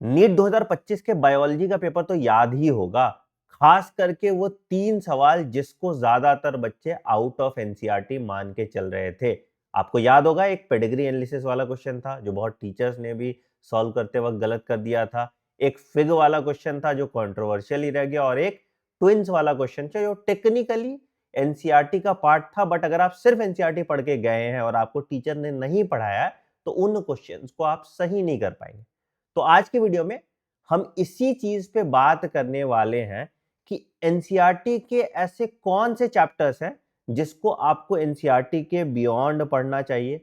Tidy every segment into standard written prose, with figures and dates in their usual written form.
NEET 2025 के biology का paper तो याद ही होगा, खास करके वो 3 सवाल जिसको ज्यादातर बच्चे आउट ऑफ एनसीईआरटी मान के चल रहे थे। आपको याद होगा, एक पेडिग्री एनालिसिस वाला क्वेश्चन था जो बहुत टीचर्स ने भी सॉल्व करते वक्त गलत कर दिया था, एक फिग वाला क्वेश्चन था जो कंट्रोवर्शियल ही रह गया, और एक ट्विंस वाला क्वेश्चन था जो टेक्निकली एनसीईआरटी का पार्ट था, बट अगर आप सिर्फ एनसीईआरटी पढ़ के गए हैं और आपको टीचर ने नहीं पढ़ाया तो उन क्वेश्चंस को आप सही नहीं कर पाएंगे। तो आज के वीडियो में हम इसी चीज पे बात करने वाले हैं कि एनसीईआरटी के ऐसे कौन से चैप्टर्स हैं जिसको आपको एनसीईआरटी के बियॉन्ड पढ़ना चाहिए,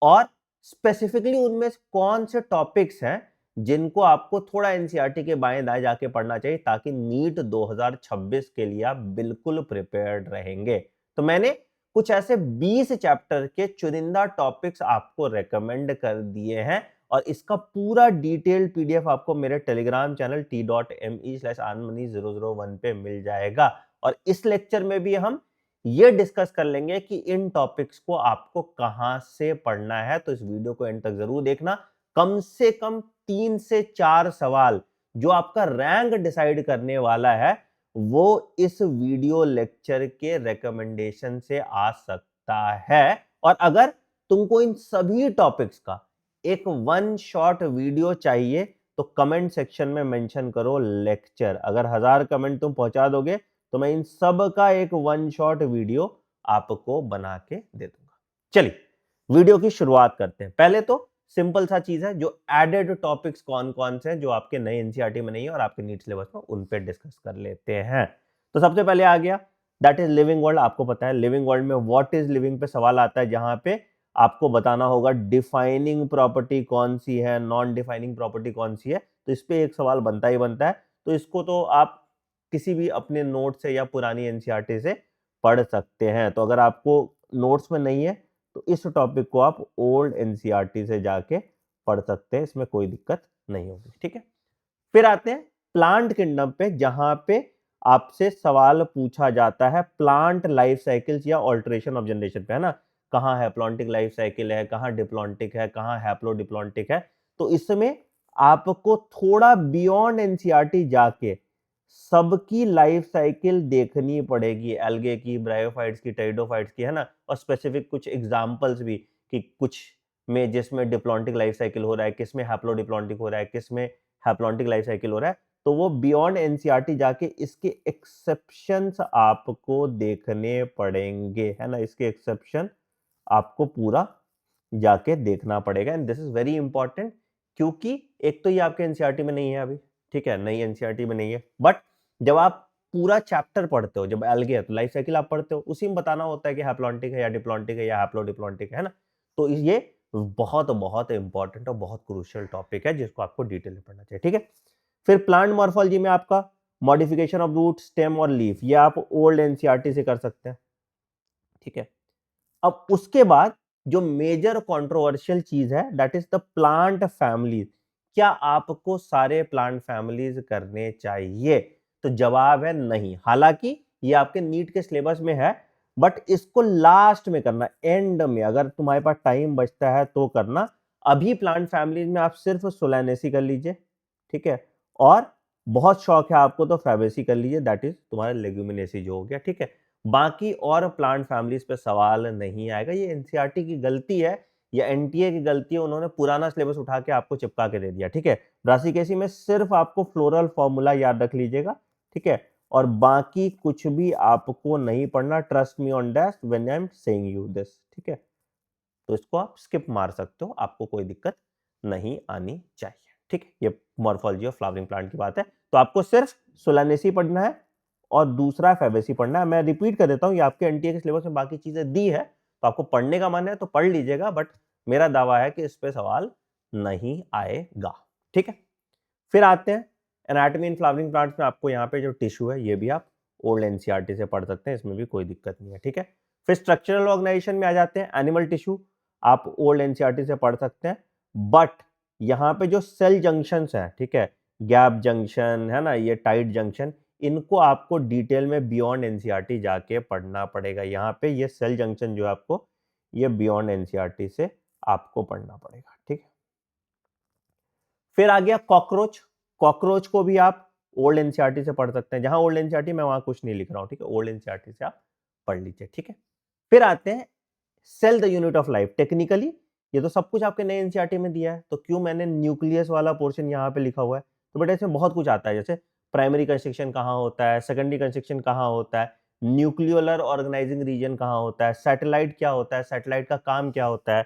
और स्पेसिफिकली उनमें कौन से टॉपिक्स हैं जिनको आपको थोड़ा एनसीईआरटी के बाएं दाएं जाके पढ़ना चाहिए, ताकि नीट 2026 के लिए आप बिल्कुल प्रिपेयर्ड रहेंगे। तो मैंने कुछ ऐसे 20 चैप्टर के चुनिंदा टॉपिक्स आपको रेकमेंड कर दिए हैं, और इसका पूरा डिटेल्ड पीडीएफ आपको मेरे टेलीग्राम चैनल t.me/anmani001 पे मिल जाएगा। और इस लेक्चर में भी हम ये डिस्कस कर लेंगे कि इन टॉपिक्स को आपको कहां से पढ़ना है, तो इस वीडियो को एंड तक जरूर देखना। कम से कम 3 से 4 सवाल जो आपका रैंक डिसाइड करने वाला है वो इस वीडियो लेक्चर के रिकमेंडेशन से आ सकता है। और अगर तुमको इन सभी टॉपिक्स का एक वन शॉट वीडियो चाहिए तो कमेंट सेक्शन में मेंशन करो लेक्चर। अगर 1000 कमेंट तुम पहुंचा दोगे तो मैं इन सब का एक वन शॉट वीडियो आपको बना के दे दूंगा। चलिए वीडियो की शुरुआत करते हैं। पहले तो सिंपल सा चीज है, जो एडेड टॉपिक्स कौन कौन से हैं जो आपके नए एनसीईआरटी में नहीं है और आपके नीट सिलेबस में, उन पे डिस्कस कर लेते हैं। तो सबसे पहले आ गया दैट इज लिविंग वर्ल्ड। आपको पता है लिविंग वर्ल्ड में व्हाट इज लिविंग पे सवाल आता है, जहां पे आपको बताना होगा डिफाइनिंग प्रॉपर्टी कौन सी है, नॉन डिफाइनिंग प्रॉपर्टी कौन सी है। तो इस पे एक सवाल बनता ही बनता है। तो इसको तो आप किसी भी अपने नोट से या पुरानी एनसीईआरटी से पढ़ सकते हैं। तो अगर आपको नोट्स में नहीं है तो इस टॉपिक को आप ओल्ड एनसीईआरटी से जाके पढ़ सकते हैं, इसमें कोई दिक्कत नहीं होगी। ठीक है, फिर आते हैं प्लांट किंगडम पे, जहां पे आपसे सवाल पूछा जाता है प्लांट लाइफ साइकिल्स या ऑल्टरेशन ऑफ जनरेशन पे, है ना। कहाँ है प्लॉन्टिक लाइफ साइकिल है, कहाँ डिप्लॉन्टिक है, कहाँ हैप्लोडिप्लॉन्टिक है। तो इसमें आपको थोड़ा बियॉन्ड एनसीईआरटी जाके सबकी लाइफ साइकिल देखनी पड़ेगी, एल्गे की, ब्रायोफाइट्स की, टेरिडोफाइट्स की, है ना। और स्पेसिफिक कुछ एग्जांपल्स भी कि कुछ में जिसमें डिप्लॉन्टिक लाइफ साइकिल हो रहा है, किसमें हैप्लोडिप्लॉन्टिक हो रहा है, किसमें हैप्लॉन्टिक लाइफ साइकिल हो रहा है। तो वो बियॉन्ड एनसीईआरटी जाके इसके एक्सेप्शंस आपको देखने पड़ेंगे, है ना। इसके एक्सेप्शन आपको पूरा जाके देखना पड़ेगा, and this is very important, क्योंकि एक तो ये आपके एनसीईआरटी में नहीं है अभी, ठीक है, नई एनसीईआरटी में नहीं है। बट जब आप पूरा चैप्टर पढ़ते हो, जब एल्गे है तो लाइफ साइकिल आप पढ़ते हो, उसी में बताना होता है कि हैप्लॉन्टिक है या डिप्लॉन्टिक है या हैप्लोडिप्लॉन्टिक है ना। तो ये बहुत बहुत इंपॉर्टेंट और बहुत क्रूशियल टॉपिक है जिसको आपको डिटेल में पढ़ना चाहिए। ठीक है, फिर प्लांट मॉर्फोलॉजी में आपका मॉडिफिकेशन ऑफ रूट, स्टेम और लीफ, ये आप ओल्ड एनसीईआरटी से कर सकते हैं। ठीक है, अब उसके बाद जो मेजर कंट्रोवर्शियल चीज है that is the plant families. क्या आपको सारे प्लांट फैमिलीज करने चाहिए? तो जवाब है नहीं। हालांकि ये आपके नीट के सिलेबस में है, बट इसको लास्ट में करना, एंड में, अगर तुम्हारे पास टाइम बचता है तो करना। अभी प्लांट फैमिलीज में आप सिर्फ सोलानेसी कर लीजिए, ठीक है, और बहुत शौक है आपको तो फैबेसी कर लीजिए, दैट इज तुम्हारा लेग्यूमिनेसी जो हो गया। ठीक है, बाकी और प्लांट फैमिलीज पे सवाल नहीं आएगा। ये एनसीईआरटी की गलती है या एनटीए की गलती है, उन्होंने पुराना सिलेबस उठा के आपको चिपका के दे दिया। ठीक है, ब्रासिकेसी में सिर्फ आपको फ्लोरल फॉर्मूला याद रख लीजिएगा, ठीक है, और बाकी कुछ भी आपको नहीं पढ़ना। Trust me on that when I am saying you this. ठीक है, तो इसको आप स्किप मार सकते हो, आपको कोई दिक्कत नहीं आनी चाहिए। ठीक है, ये मॉर्फोलॉजी ऑफ फ्लावरिंग प्लांट की बात है। तो आपको सिर्फ सोलानेसी पढ़ना है और दूसरा फैबेसी पढ़ना है। मैं रिपीट कर देता हूं, ये आपके एनटीए के सिलेबस में बाकी चीजें दी है, तो आपको पढ़ने का मन है तो पढ़ लीजिएगा, बट मेरा दावा है कि इस पे सवाल नहीं आएगा। ठीक है, फिर आते हैं एनाटॉमी इन फ्लावरिंग प्लांट्स में। आपको यहाँ पे जो टिश्यू है ये भी आप ओल्ड एनसीईआरटी से पढ़ सकते हैं, इसमें भी कोई दिक्कत नहीं है। ठीक है, फिर स्ट्रक्चरल ऑर्गेनाइजेशन में आ जाते हैं। एनिमल टिश्यू आप ओल्ड एनसीईआरटी से पढ़ सकते हैं, बट यहाँ पे जो सेल जंक्शंस हैं, ठीक है, गैप जंक्शन है ना, ये टाइट जंक्शन, इनको आपको डिटेल में बियॉन्ड एनसीईआरटी जाके पढ़ना पड़ेगा। यहाँ पे ये सेल जंक्शन जो है आपको, ये बियॉन्ड एनसीईआरटी से आपको पढ़ना पड़ेगा। ठीक है, फिर आ गया कॉकरोच। कॉकरोच को भी आप ओल्ड एनसीईआरटी से पढ़ सकते हैं, जहां ओल्ड एनसीईआरटी मैं वहां कुछ नहीं लिख रहा हूं, ठीक है, ओल्ड एनसीईआरटी से आप पढ़ लीजिए, ठीक है। फिर आते हैं cell the unit of life. Technically ये तो सब कुछ आपके नए एनसीईआरटी में दिया है, तो क्यों मैंने न्यूक्लियस वाला पोर्शन यहाँ पे लिखा हुआ है? तो बेटा इसमें बहुत कुछ आता है, जैसे प्राइमरी कंस्ट्रक्शन कहाँ होता है, सेकेंडरी कंस्ट्रक्शन कहाँ होता है, न्यूक्लियोलर ऑर्गेनाइजिंग रीजन कहाँ होता है, सैटेलाइट क्या होता है, सैटेलाइट का काम क्या होता है,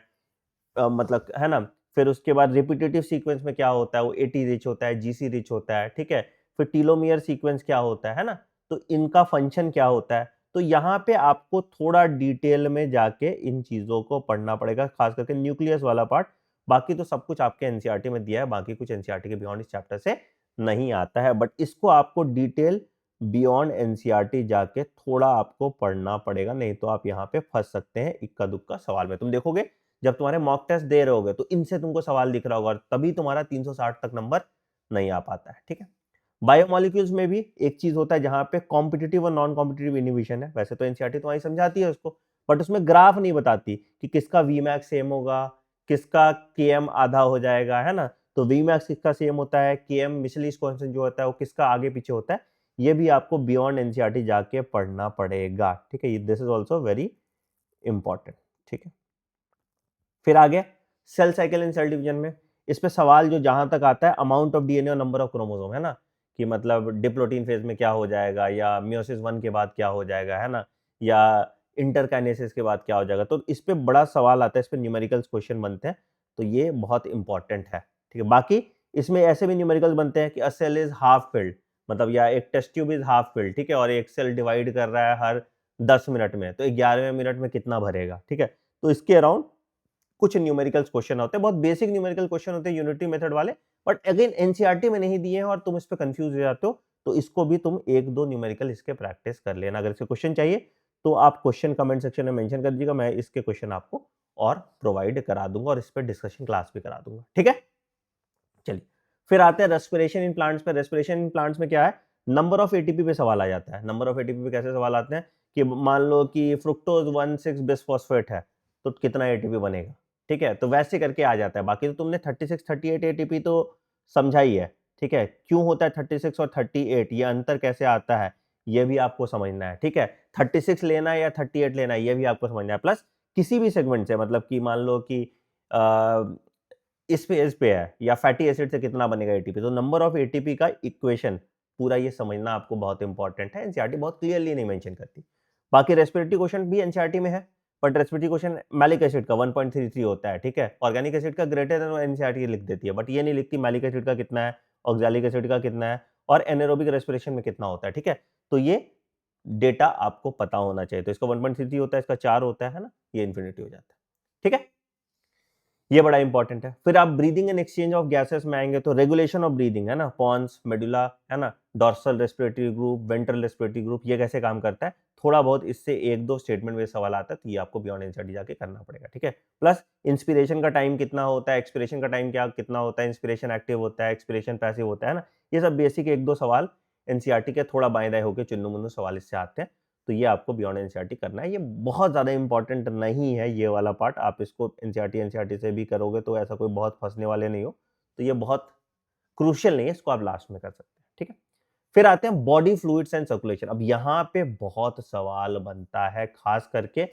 मतलब है ना। फिर उसके बाद रिपीटेटिव सीक्वेंस में क्या होता है, वो एटी रिच होता है, जीसी रिच होता है, ठीक है। फिर टीलोमियर सीक्वेंस क्या होता है ना, तो इनका फंक्शन क्या होता है। तो यहाँ पे आपको थोड़ा डिटेल में जाके इन चीजों को पढ़ना पड़ेगा, खास करके न्यूक्लियस वाला पार्ट। बाकी तो सब कुछ आपके एनसीईआरटी में दिया है, बाकी कुछ एनसीईआरटी के बियॉन्ड इस चैप्टर से नहीं आता है, बट इसको आपको डिटेल बियॉन्ड एनसीईआरटी जाके थोड़ा आपको पढ़ना पड़ेगा, नहीं तो आप यहाँ पे फंस सकते हैं इक्का दुक्का सवाल में। तुम देखोगे जब तुम्हारे मॉक टेस्ट दे रहे होगे तो इनसे तुमको सवाल दिख रहा होगा, तभी तुम्हारा 360 तक नंबर नहीं आ पाता है, ठीक है। बायोमोलिक्यूल्स में भी एक चीज होता है जहां पे कॉम्पिटिटिव और नॉन कॉम्पिटिटिव इनहिबिशन है। वैसे तो एनसीईआरटी तुम्हारी समझाती है उसको, बट उसमें ग्राफ नहीं बताती कि किसका वीमैक्स सेम होगा, किसका केएम आधा हो जाएगा, है ना। तो वीमैक्स किसका सेम होता है, केएम मिचलिस कांस्टेंट जो होता है वो किसका आगे पीछे होता है, ये भी आपको बियॉन्ड एनसीईआरटी जाके पढ़ना पड़ेगा, ठीक है। This is also very important, ठीक है। फिर आ गया cell cycle and cell division में। इस पे सवाल जो जहां तक आता है, अमाउंट ऑफ डीएनए और नंबर ऑफ क्रोमोसोम, है ना, कि मतलब डिप्लोटीन फेज में क्या हो जाएगा, या मियोसिस 1 के बाद क्या हो जाएगा, है ना, या इंटरकाइनेसिस के बाद क्या हो जाएगा। तो इस पे बड़ा सवाल आता है, इस पे न्यूमेरिकल्स क्वेश्चन बनते हैं, तो ये बहुत इंपॉर्टेंट है, ठीक है। बाकी इसमें ऐसे भी न्यूमेरिकल्स बनते हैं कि a cell is half filled, मतलब या एक test tube is half filled, ठीक है, और एक सेल डिवाइड कर रहा है हर 10 मिनट में, तो 11वें मिनट में कितना भरेगा, ठीक है। तो इसके अराउंड कुछ न्यूमेरिकल्स क्वेश्चन होते हैं, बहुत बेसिक न्यूमेरिकल क्वेश्चन होते हैं यूनिटी मेथड वाले, बट अगेन एनसीईआरटी में नहीं दिए हैं और तुम इस पे कंफ्यूज हो जाते हो, तो इसको भी तुम एक दो न्यूमेरिकल इसके प्रैक्टिस कर लेना। अगर इसके क्वेश्चन चाहिए तो आप क्वेश्चन कमेंट सेक्शन में मेंशन कर दीजिएगा, मैं इसके क्वेश्चन आपको और प्रोवाइड करा दूंगा और इस पर डिस्कशन क्लास भी करा दूंगा, ठीक है। चलिए फिर आते हैं रेस्पिरेशन इन प्लांट्स पे। रेस्पिरेशन इन प्लांट्स में क्या है, नंबर ऑफ एटीपी पे सवाल आ जाता है। नंबर ऑफ एटीपी पे कैसे सवाल आते हैं कि मान लो कि फ्रुक्टोज 1,6 बिसफॉस्फेट है, तो कितना एटीपी बनेगा, ठीक है, तो वैसे करके आ जाता है। बाकी तो तुमने 36 38 एटीपी तो समझा ही है, ठीक है। क्यों होता है 36 और 38, ये अंतर कैसे आता है, ये भी आपको समझना है, ठीक है। 36 लेना है या 38 लेना है, ये भी आपको समझना है। प्लस किसी भी सेगमेंट से, मतलब कि मान लो कि इस पे है, या फैटी एसिड से कितना बनेगा एटीपी, तो नंबर ऑफ एटीपी का इक्वेशन पूरा ये समझना आपको बहुत इंपॉर्टेंट है। एनसीईआरटी बहुत क्लियरली नहीं मेंशन करती। बाकी रेस्पिरेटरी क्वेश्चन भी एनसीईआरटी में है, but respiratory question malic acid का 1.33 होता है, ठीक है। ऑर्गेनिक एसिड का ग्रेटर देन एनसीईआरटी लिख देती है, बट ये नहीं लिखती मैलिक एसिड का कितना है, ऑक्सैलिक एसिड का कितना है, और एनारोबिक रेस्पिरेशन में कितना होता है, ठीक है। तो ये डेटा आपको पता होना चाहिए। तो इसका 1.33 होता है, इसका 4 होता है ना, ये इन्फिनिटी हो जाता है, ठीक है। ये बड़ा इंपॉर्टेंट है। फिर आप breathing and exchange of gases में आएंगे, तो रेगुलेशन ऑफ ब्रीदिंग, है ना, पॉन्स, मेडुला, है ना, dorsal respiratory group, ventral respiratory group, ये कैसे काम करता है, थोड़ा बहुत इससे एक दो स्टेटमेंट में सवाल आता है, तो ये आपको बियॉन्ड एनसीईआरटी जाके करना पड़ेगा, ठीक है। प्लस इंस्पिरेशन का टाइम कितना होता है, एक्सपिरेशन का टाइम क्या कितना होता है, इंस्पिरेशन एक्टिव होता है, एक्सपिरेशन पैसिव होता है ना, ये सब बेसिक एक दो सवाल एनसीईआरटी के थोड़ा बाएं दाएं होकर चुन्नू मुन्नू सवाल इससे आते हैं, तो ये आपको बियॉन्ड एनसीईआरटी करना है। ये बहुत ज़्यादा इंपॉर्टेंट नहीं है ये वाला पार्ट, आप इसको एनसीईआरटी से भी करोगे तो ऐसा कोई बहुत फंसने वाले नहीं हो, तो ये बहुत क्रूशियल नहीं है, इसको आप लास्ट में कर सकते हैं, ठीक है। फिर आते हैं बॉडी फ्लूइड्स एंड सर्कुलेशन। अब यहाँ पे बहुत सवाल बनता है, खास करके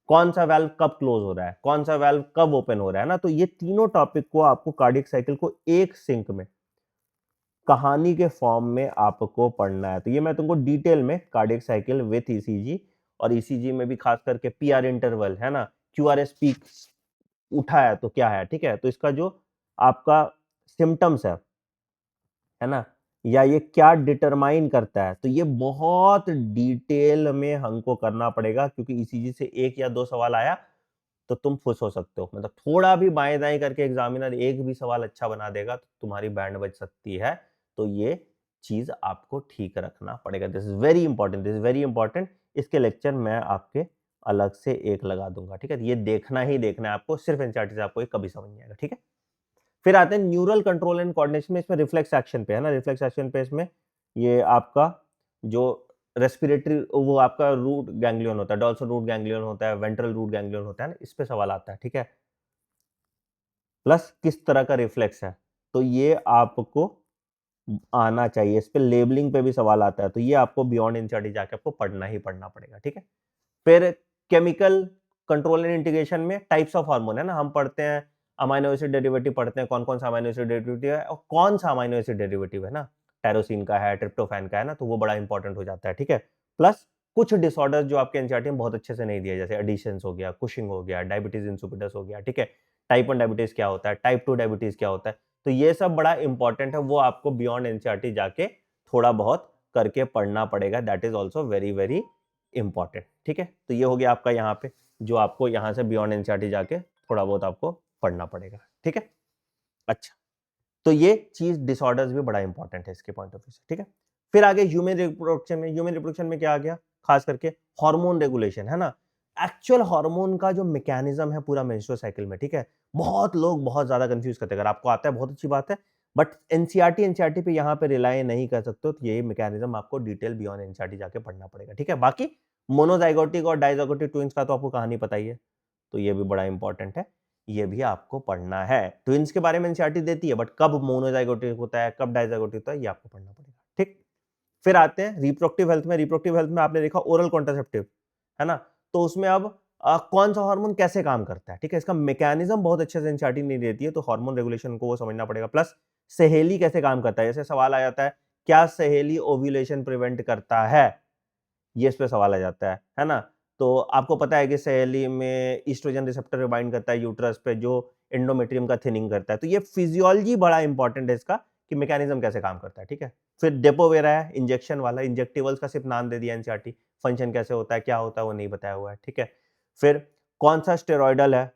कौन सा वाल्व कब क्लोज हो रहा है, कौन सा वाल्व कब ओपन हो रहा है ना, तो ये तीनों टॉपिक को आपको कार्डियक साइकिल को एक सिंक में कहानी के फॉर्म में आपको पढ़ना है। तो ये मैं तुमको डिटेल में कार्डियक साइकिल विथ ईसीजी, और ईसीजी में भी खास करके पीआर इंटरवल, है ना, क्यूआरएस पीक उठा है तो क्या है, ठीक है, तो इसका जो आपका सिम्टम्स है ना, या ये क्या डिटरमाइन करता है, तो ये बहुत डिटेल में हमको करना पड़ेगा, क्योंकि ईसीजी से एक या दो सवाल आया तो तुम खुश हो सकते हो। मतलब थोड़ा भी बाएं दाएं करके एग्जामिनर एक भी सवाल अच्छा बना देगा तो तुम्हारी बैंड बज सकती है। तो ये चीज आपको ठीक रखना पड़ेगा। This is very important, this is very important. इसके लेक्चर मैं आपके अलग से एक लगा दूंगा, ठीक है। ये देखना ही देखना है आपको, सिर्फ एनसीईआरटी से आपको ये कभी समझ नहीं आएगा, ठीक है। फिर आते हैं न्यूरल कंट्रोल एंड कोऑर्डिनेशन में, इसमें रिफ्लेक्स एक्शन पे है ना, रिफ्लेक्स एक्शन पे इसमें ये आपका जो रेस्पिरेटरी, वो आपका रूट गैंग्लियन होता है, डॉर्सल रूट गैंग्लियन होता है, वेंट्रल रूट गैंग्लियन होता है ना, इस पे सवाल आता है, ठीक है। प्लस किस तरह का रिफ्लेक्स है, तो ये आपको आना चाहिए। इस पे लेबलिंग पे भी सवाल आता है, तो ये आपको बियॉन्ड एनसीईआरटी जाके आपको पढ़ना ही पढ़ना पड़ेगा, ठीक है। फिर केमिकल कंट्रोल एंड इंटीग्रेशन में टाइप्स ऑफ हार्मोन है ना, हम पढ़ते हैं अमाइनो एसिड डेरिवेटिव पढ़ते हैं, कौन कौन सा अमाइनो एसिड डेरिवेटिव है और कौन सा अमाइनो एसिड डेरिवेटिव है ना, टायरोसिन का है, ट्रिप्टोफैन का है ना, तो वो बड़ा इंपॉर्टेंट हो जाता है, ठीक है। प्लस कुछ डिसऑर्डर्स जो आपके एनसीईआरटी में बहुत अच्छे से नहीं दिए, जैसे एडिशंस हो गया, कुशिंग हो गया, डायबिटीज इंसिपिडस हो गया, ठीक है। टाइप 1 डायबिटीज क्या होता है, टाइप 2 डायबिटीज क्या होता है, तो ये सब बड़ा इंपॉर्टेंट है, वो आपको बियॉन्ड एनसीईआरटी जाके थोड़ा बहुत करके पढ़ना पड़ेगा। That is also very very important, ठीक है। तो ये हो गया आपका यहाँ पे, जो आपको यहाँ से बियॉन्ड एनसीईआरटी जाके थोड़ा बहुत आपको पढ़ना पड़ेगा, ठीक है। अच्छा, तो ये चीज डिसऑर्डर्स भी बड़ा इंपॉर्टेंट है इसके पॉइंट ऑफ व्यू से, ठीक है। फिर आगे ह्यूमन रिप्रोडक्शन में, ह्यूमन रिप्रोडक्शन में क्या आ गया, खास करके हार्मोन रेगुलेशन, है ना। एक्चुअल हार्मोन का जो मैकेनिज्म है पूरा मेंस्ट्रुअल साइकिल में, ठीक है, बहुत लोग बहुत ज्यादा कंफ्यूज करते हैं। अगर आपको आता है बहुत अच्छी बात है, बट एनसीईआरटी पे यहाँ पे रिलाय नहीं कर सकते हो, तो यही मैकेनिज्म आपको डिटेल बियॉन्ड एनसीईआरटी जाके पढ़ना पड़ेगा, ठीक है। बाकी मोनोजाइगोटिक और डाइजाइगोटिक ट्विंस का तो आपको कहानी पता ही है, तो ये भी बड़ा इंपॉर्टेंट है, ये भी आपको पढ़ना है। ट्विंस के बारे में एनसीईआरटी देती है, बट कब मोनोजाइगोटिक होता है, कब डाइजाइगोटिक होता है, ये आपको पढ़ना पड़ेगा, ठीक। फिर आते हैं रिप्रोडक्टिव हेल्थ में। रिप्रोडक्टिव हेल्थ में आपने देखा ओरल कॉन्ट्रासेप्टिव, है ना, तो उसमें अब कौन सा हार्मोन कैसे काम करता है, ठीक है, इसका मैकेनिज्म बहुत अच्छे से एनसीईआरटी नहीं देती है, तो हार्मोन रेगुलेशन को वो समझना पड़ेगा। प्लस सहेली कैसे काम करता है, जैसे सवाल आ जाता है क्या सहेली ओव्यूलेशन प्रिवेंट करता है, ये इस पे सवाल आ जाता है ना। तो आपको पता है कि सहेली में ईस्ट्रोजन रिसेप्टर पे बाइंड करता है यूट्रस पे, जो एंडोमेट्रियम का थिनिंग करता है, तो ये फिजियोलॉजी बड़ा इंपॉर्टेंट है इसका, कि मैकेनिज्म कैसे काम करता है, ठीक है। फिर डेपोवेरा है, इंजेक्शन वाला, इंजेक्टिवल्स का सिर्फ नाम दे दिया एनसीईआरटी, फंक्शन कैसे होता है, क्या होता है वो नहीं बताया हुआ है, ठीक है। फिर कौन सा स्टेरॉयडल है,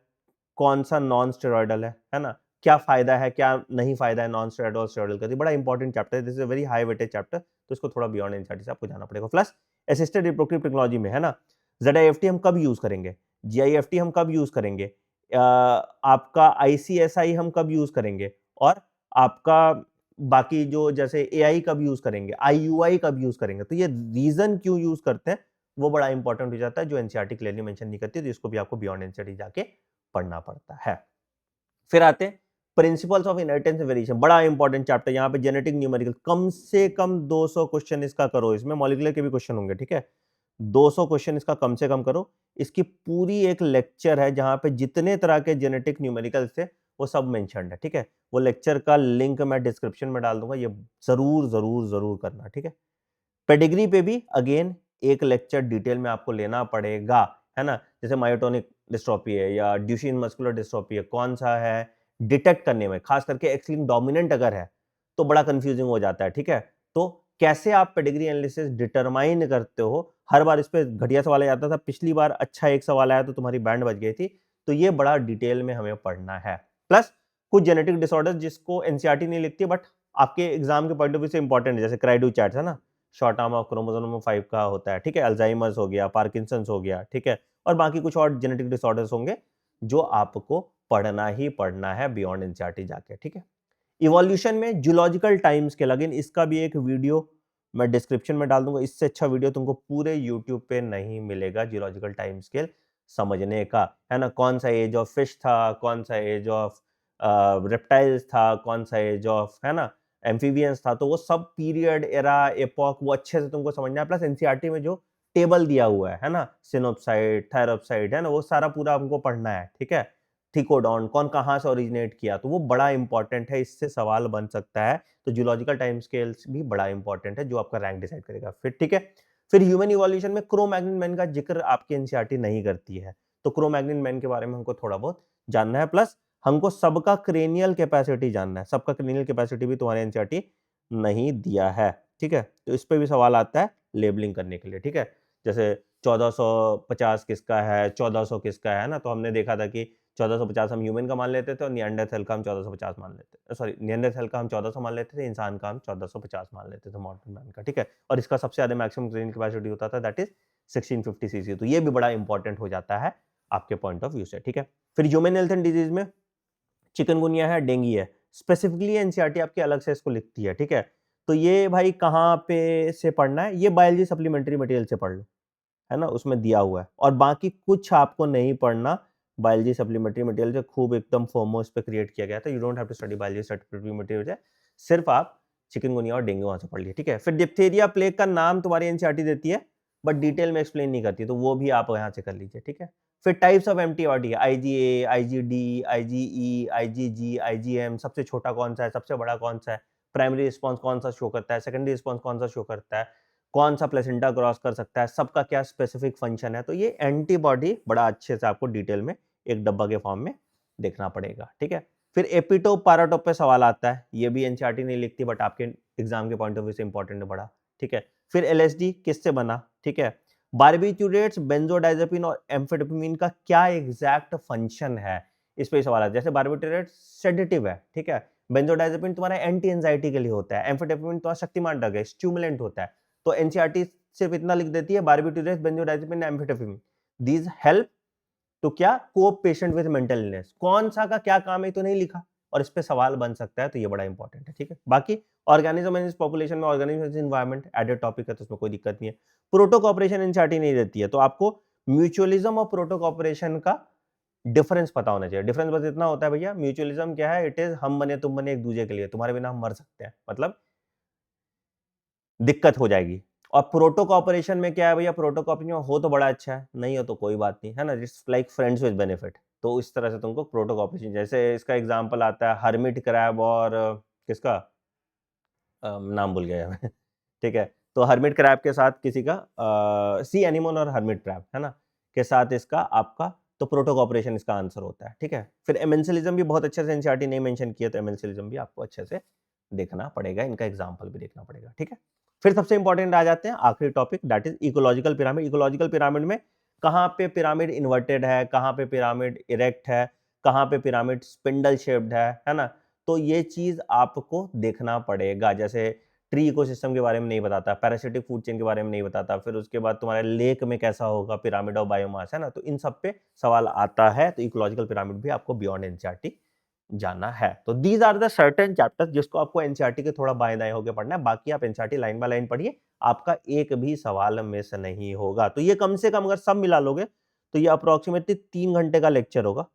कौन सा नॉन स्टेरॉयडल है ना, क्या फायदा है क्या नहीं फायदा है नॉन स्टेरॉयडल और स्टेरॉयडल का, बड़ा इंपॉर्टेंट चैप्टर है, this is a very high weightage chapter, तो इसको थोड़ा बियॉन्ड एनसीईआरटी से आपको जाना पड़ेगा। प्लस असिस्टेड रिप्रोडक्टिव टेक्नोलॉजी में, है ना, ZIFT हम कब यूज करेंगे, GIFT हम कब यूज करेंगे, आपका ICSI हम कब यूज करेंगे, और आपका बाकी जो जैसे AI कब यूज करेंगे, IUI कब यूज करेंगे, तो ये रीजन क्यों यूज करते हैं वो बड़ा इंपॉर्टेंट हो जाता है, जो एनसीईआरटी क्लियरली मेंशन नहीं करती, तो इसको भी आपको बियॉन्ड एनसीईआरटी जाके पढ़ना पड़ता है। फिर आते हैं principles of inheritance and variation, बड़ा इंपॉर्टेंट चैप्टर, यहाँ पे जेनेटिक न्यूमेरिकल, कम से कम 200 क्वेश्चन इसका करो, इसमें मॉलिक्यूलर के भी क्वेश्चन होंगे, ठीक है। 200 क्वेश्चन इसका कम से कम करो। इसकी पूरी एक लेक्चर है जहां पे जितने तरह के जेनेटिक न्यूमेरिकल्स थे वो सब मेंशन्ड है, ठीक है। वो लेक्चर का लिंक मैं डिस्क्रिप्शन में डाल दूंगा, ये जरूर जरूर जरूर करना, ठीक है। पेडिग्री पे भी अगेन एक लेक्चर डिटेल में आपको लेना पड़ेगा, है ना, जैसे मायोटोनिक डिस्ट्रोफी है या ड्यूशेन मस्कुलर डिस्ट्रोफी है, कौन सा है डिटेक्ट करने में, खास करके एक्स लिंक्ड डोमिनेंट अगर है तो बड़ा कंफ्यूजिंग हो जाता है, ठीक है। तो कैसे आप पेडिग्री एनालिसिस डिटरमाइन करते हो, हर बार इस पे घटिया सवाल आ जाता था, पिछली बार अच्छा एक सवाल आया तो तुम्हारी बैंड बज गई थी, तो ये बड़ा डिटेल में हमें पढ़ना है। प्लस कुछ जेनेटिक डिसऑर्डर जिसको एनसीईआरटी नहीं लिखती बट आपके एग्जाम के पॉइंट ऑफ व्यू से इंपॉर्टेंट है, जैसे क्राइडू चैट्स, है ना, short arm of chromosome number 5 का होता है, ठीक है, अल्जाइमर्स हो गया, पार्किंसंस हो गया, ठीक है, और बाकी कुछ और जेनेटिक डिसऑर्डर्स होंगे जो आपको पढ़ना ही पढ़ना है बियॉन्ड एनसीईआरटी जाके, ठीक है। इवोल्यूशन में जूलॉजिकल टाइम स्केल, अगेन इसका भी एक वीडियो मैं डिस्क्रिप्शन में डाल दूंगा, इससे अच्छा वीडियो तुमको पूरे यूट्यूब पे नहीं मिलेगा जूलॉजिकल टाइम स्केल समझने का, है ना, कौन सा एज ऑफ फिश था, कौन सा एज ऑफ रेप्टाइल्स था, कौन सा एज ऑफ, है ना, एम्फीबियंस था, तो वो सब पीरियड एरा एपॉक वो अच्छे से तुमको समझना है। प्लस एनसीईआरटी में जो टेबल दिया हुआ है ना, सिनोप्साइड थायरोप्साइड, है ना, वो सारा पूरा हमको पढ़ना है, ठीक है। थिकोडॉन कौन कहाँ से ओरिजिनेट किया, तो वो बड़ा इंपॉर्टेंट है, इससे सवाल बन सकता है, तो जूलॉजिकल टाइम स्केल्स भी बड़ा इंपॉर्टेंट है जो आपका रैंक डिसाइड करेगा। फिर ठीक है, फिर ह्यूमन इवोल्यूशन में क्रो-मैग्नन मैन का जिक्र आपकी एनसीईआरटी नहीं करती है, तो क्रो-मैग्नन मैन के बारे में हमको थोड़ा बहुत जानना है। प्लस हमको सबका क्रेनियल कैपेसिटी जानना है, सबका क्रेनियल कैपेसिटी भी तुम्हारे एनसीईआरटी नहीं दिया है, ठीक है, तो इस पे भी सवाल आता है लेबलिंग करने के लिए, ठीक है। जैसे 1450 किसका है, 1400 किसका है ना, तो हमने देखा था कि 1450 हम ह्यूमन का मान लेते थे और निएंडरथल का हम 1450 मान लेते, सॉरी निएंडरथल का हम 1400 मान लेते थे, इंसान का हम 1450 मान लेते थे मॉडर्न मैन का, ठीक है। और इसका सबसे ज्यादा मैक्सिमम क्रेनियल कैपेसिटी होता था, दैट इज 1650 सीसी, तो ये भी बड़ा इंपॉर्टेंट हो जाता है आपके पॉइंट ऑफ व्यू से, ठीक है। फिर ह्यूमन हेल्थ एंड डिजीज में चिकनगुनिया है, डेंगी है, स्पेसिफिकली एनसीईआरटी आपकी अलग से इसको लिखती है, ठीक है। तो ये भाई कहाँ पे से पढ़ना है, ये बायोलॉजी सप्लीमेंट्री मटेरियल से पढ़ लो, है ना, उसमें दिया हुआ है, और बाकी कुछ आपको नहीं पढ़ना, बायोलॉजी सप्लीमेंट्री मटेरियल जो खूब एकदम फोमोस पे क्रिएट किया गया था, you don't have to study biology supplementary material, सिर्फ आप चिकनगुनिया और डेंगू वहां से पढ़ लिए, ठीक है। फिर डिप्थीरिया प्लेग का नाम तुम्हारी एनसीईआरटी देती है, बट डिटेल में एक्सप्लेन नहीं करती, तो वो भी आप यहाँ से कर लीजिए, ठीक है। फिर types of antibody, IgA, IgD, IgE, IgG, IgM, सबसे छोटा कौन सा है, सबसे बड़ा कौन सा है, प्राइमरी रिस्पॉन्स कौन सा शो करता है, सेकेंडरी रिस्पॉन्स कौन सा शो करता है, कौन सा प्लेसेंटा क्रॉस कर सकता है, सबका क्या स्पेसिफिक फंक्शन है। तो ये एंटीबॉडी बड़ा अच्छे से आपको डिटेल में एक डब्बा के फॉर्म में देखना पड़ेगा, ठीक है। फिर एपिटोप पैराटोप पे सवाल आता है, ये भी एनसीईआरटी नहीं लिखती, बट आपके एग्जाम के पॉइंट ऑफ व्यू से इंपॉर्टेंट है बड़ा, ठीक है। फिर एलएसडी किससे बना, ठीक है। बारबिट्यूरेट्स, बेंजोडाइजेपिन और एम्फेटामिन का क्या एग्जैक्ट फंक्शन है, इस पे सवाल आता है। जैसे बारबिट्यूरेट सेडेटिव है, ठीक है, बेंजोडाइजेपिन तुम्हारा एंटी एंजाइटी के लिए होता है, एम्फेटामिन तुम्हारा शक्तिमान ड्रग है, स्टिमुलेंट होता है। तो एनसीईआरटी सिर्फ इतना लिख देती है, barbiturates, benzodiazepine, amphetamine, these help तो क्या कोप पेशेंट विद मेंटल इलनेस, कौन सा का क्या काम है तो नहीं लिखा, और इस पे सवाल बन सकता है, तो ये बड़ा इंपॉर्टेंट है, ठीक है। बाकी ऑर्गेनिज्म एंड पॉपुलेशन में organism and environment added topic है, तो उसमें कोई दिक्कत नहीं है। प्रोटो कॉपरेशन एनसीईआरटी नहीं देती है, तो आपको म्यूचुअलिज्म और प्रोटो कॉपरेशन का डिफरेंस पता होना चाहिए। डिफरेंस बस इतना होता है भैया, म्यूचुअलिज्म क्या है, इट इज हम बने तुम बने एक दूसरे के लिए, तुम्हारे बिना हम मर सकते हैं, मतलब दिक्कत हो जाएगी। और प्रोटो कॉपरेशन में क्या है भैया, प्रोटो कॉपरेशन हो तो बड़ा अच्छा है, नहीं हो तो कोई बात नहीं, है ना, just like friends with benefit. तो इस तरह से तुमको प्रोटो कॉपरेशन, जैसे इसका एग्जांपल आता है हर्मिट क्रैब और किसका नाम भूल गया मैं ठीक है। तो हर्मिट क्रैब के साथ किसी का सी एनिमोन और हर्मिट क्रैब, है ना, के साथ इसका आपका, तो प्रोटो कॉपरेशन इसका आंसर होता है, ठीक है। फिर एमेंसिलिज्म भी बहुत अच्छे से एनसीईआरटी ने मेंशन किया, तो एमेंसिलिज्म भी आपको अच्छे से देखना पड़ेगा, इनका एग्जांपल भी देखना पड़ेगा, ठीक है। फिर सबसे इंपॉर्टेंट आ जाते हैं आखिरी topic, that is ecological pyramid. Ecological pyramid में कहाँ पे पिरामिड इन्वर्टेड है, कहाँ पे पिरामिड इरेक्ट है, कहाँ पे पिरामिड स्पिंडल शेप्ड है ना, तो ये चीज आपको देखना पड़ेगा। जैसे ट्री इकोसिस्टम के बारे में नहीं बताता, पैरासिटिक फूड चेन के बारे में नहीं बताता, फिर उसके बाद तुम्हारे लेक में कैसा होगा पिरामिड ऑफ बायोमास, है ना, तो इन सब पे सवाल आता है। तो इकोलॉजिकल पिरामिड भी आपको बियॉन्ड एनसीईआरटी जाना है। तो these are the certain chapters जिसको आपको एनसीईआरटी के थोड़ा बाएं दाएं होकर पढ़ना है, बाकी आप एनसीईआरटी लाइन बाय लाइन पढ़िए, आपका एक भी सवाल मिस नहीं होगा। तो ये कम से कम अगर सब मिला लोगे तो ये अप्रोक्सीमेटली 3 घंटे का लेक्चर होगा।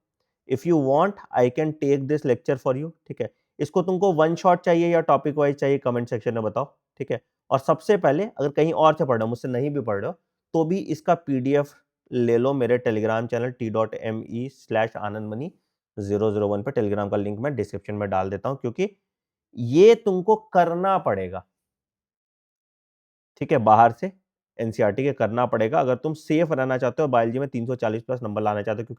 If you want I can take this lecture for you, ठीक है। इसको तुमको वन शॉट चाहिए या टॉपिक वाइज चाहिए, कमेंट सेक्शन में बताओ, ठीक है। और सबसे पहले अगर कहीं और से पढ़ रहे हो, मुझसे नहीं भी पढ़ रहे हो, तो भी इसका पीडीएफ ले लो मेरे टेलीग्राम चैनल t.me/anandmani001 पे, टेलीग्राम का लिंक मैं डिस्क्रिप्शन में डाल देता हूं, क्योंकि ये तुमको करना पड़ेगा, ठीक है, बाहर से एनसीईआरटी के करना पड़ेगा, अगर तुम सेफ रहना चाहते हो, बायोलॉजी में 340 प्लस नंबर लाना चाहते हो,